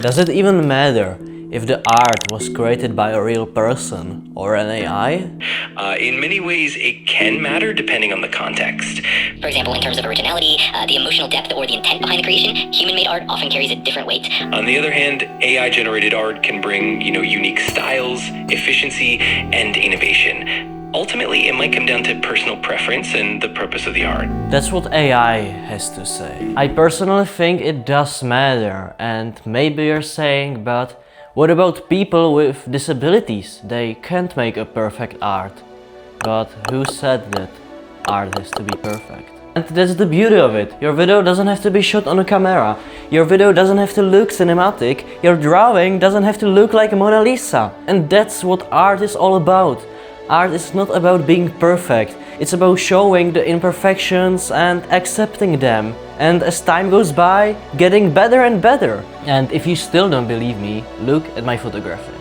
Does it even matter if the art was created by a real person or an AI? In many ways, it can matter depending on the context. For example, in terms of originality, the emotional depth or the intent behind the creation, human-made art often carries a different weight. On the other hand, AI-generated art can bring, unique styles, efficiency, and innovation. Ultimately, it might come down to personal preference and the purpose of the art. That's what AI has to say. I personally think it does matter, and maybe you're saying, but what about people with disabilities? They can't make a perfect art. But who said that art has to be perfect? And that's the beauty of it. Your video doesn't have to be shot on a camera. Your video doesn't have to look cinematic. Your drawing doesn't have to look like a Mona Lisa. And that's what art is all about. Art is not about being perfect. It's about showing the imperfections and accepting them. And as time goes by, getting better and better. And if you still don't believe me, look at my photography.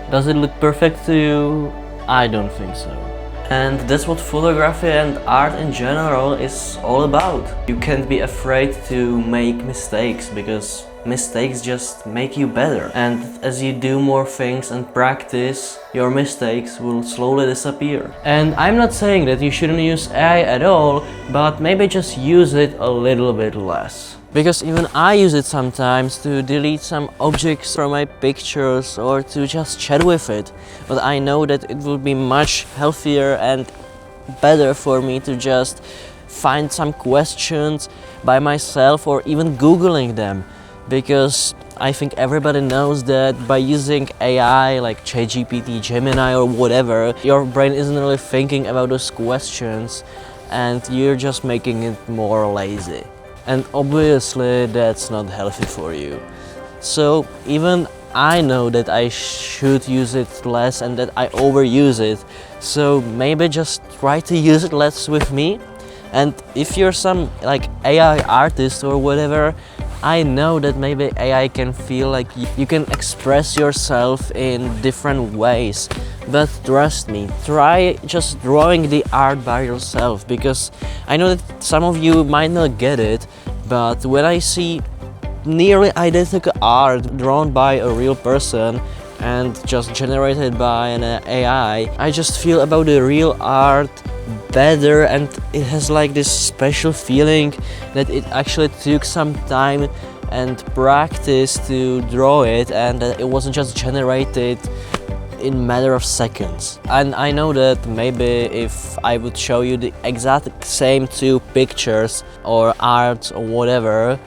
Does it look perfect to you? I don't think so. And that's what photography and art in general is all about. You can't be afraid to make mistakes because mistakes just make you better. And as you do more things and practice, your mistakes will slowly disappear. And I'm not saying that you shouldn't use AI at all, but maybe just use it a little bit less. Because even I use it sometimes to delete some objects from my pictures or to just chat with it. But I know that it will be much healthier and better for me to just find some questions by myself or even Googling them. Because I think everybody knows that by using AI like ChatGPT, Gemini or whatever, your brain isn't really thinking about those questions and you're just making it more lazy. And obviously that's not healthy for you. So even I know that I should use it less and that I overuse it. So maybe just try to use it less with me. And if you're some like AI artist or whatever, I know that maybe AI can feel like you can express yourself in different ways. But trust me, try just drawing the art by yourself, because I know that some of you might not get it, but when I see nearly identical art drawn by a real person and just generated by an AI, I just feel about the real art better, and it has like this special feeling that it actually took some time and practice to draw it, and that it wasn't just generated in a matter of seconds. And I know that maybe if I would show you the exact same two pictures or art or whatever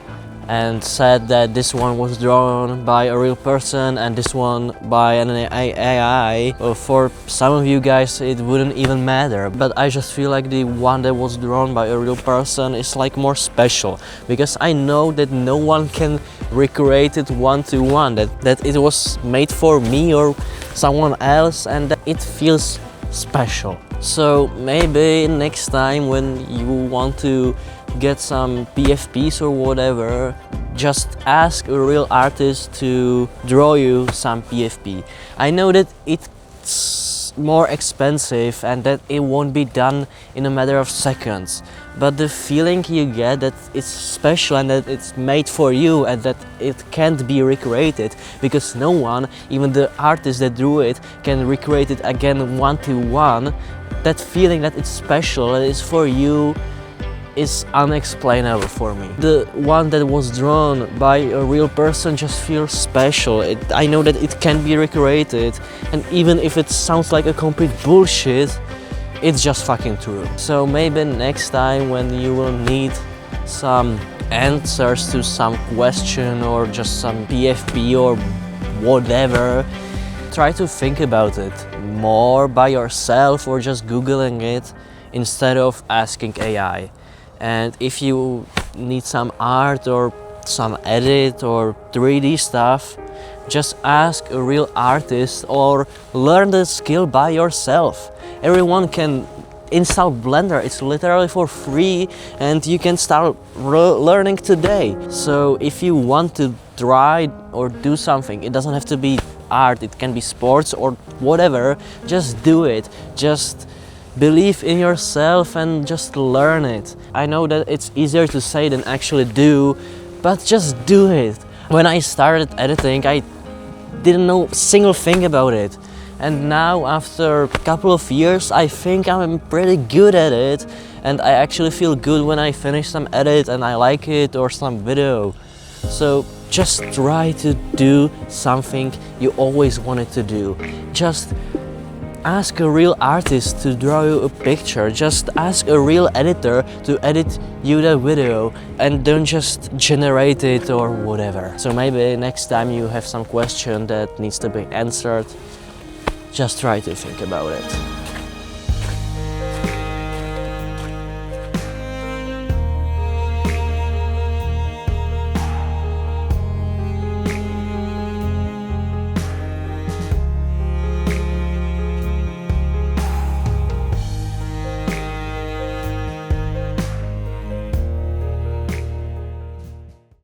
and said that this one was drawn by a real person and this one by an AI, for some of you guys it wouldn't even matter. But I just feel like the one that was drawn by a real person is like more special, because I know that no one can recreate it one-to-one, that it was made for me or someone else, and that it feels special. So maybe next time when you want to get some PFPs or whatever, just ask a real artist to draw you some PFP. I know that it's more expensive and that it won't be done in a matter of seconds, but the feeling you get that it's special and that it's made for you and that it can't be recreated, because no one, even the artist that drew it, can recreate it again one-to-one. That feeling that it's special, that it's for you, is unexplainable for me. The one that was drawn by a real person just feels special. I know that it can be recreated, and even if it sounds like a complete bullshit, it's just fucking true. So maybe next time when you will need some answers to some question or just some PFP or whatever, try to think about it more by yourself or just Googling it instead of asking AI. And if you need some art or some edit or 3D stuff, just ask a real artist or learn the skill by yourself. Everyone can install Blender, it's literally for free and you can start learning today. So if you want to try or do something, it doesn't have to be art, it can be sports or whatever, just do it. Just believe in yourself and just learn it. I know that it's easier to say than actually do, but just do it. When I started editing, I didn't know a single thing about it. And now, after a couple of years, I think I'm pretty good at it. And I actually feel good when I finish some edit and I like it, or some video. So just try to do something you always wanted to do. Just ask a real artist to draw you a picture. Just ask a real editor to edit you that video, and don't just generate it or whatever. So maybe next time you have some question that needs to be answered, just try to think about it.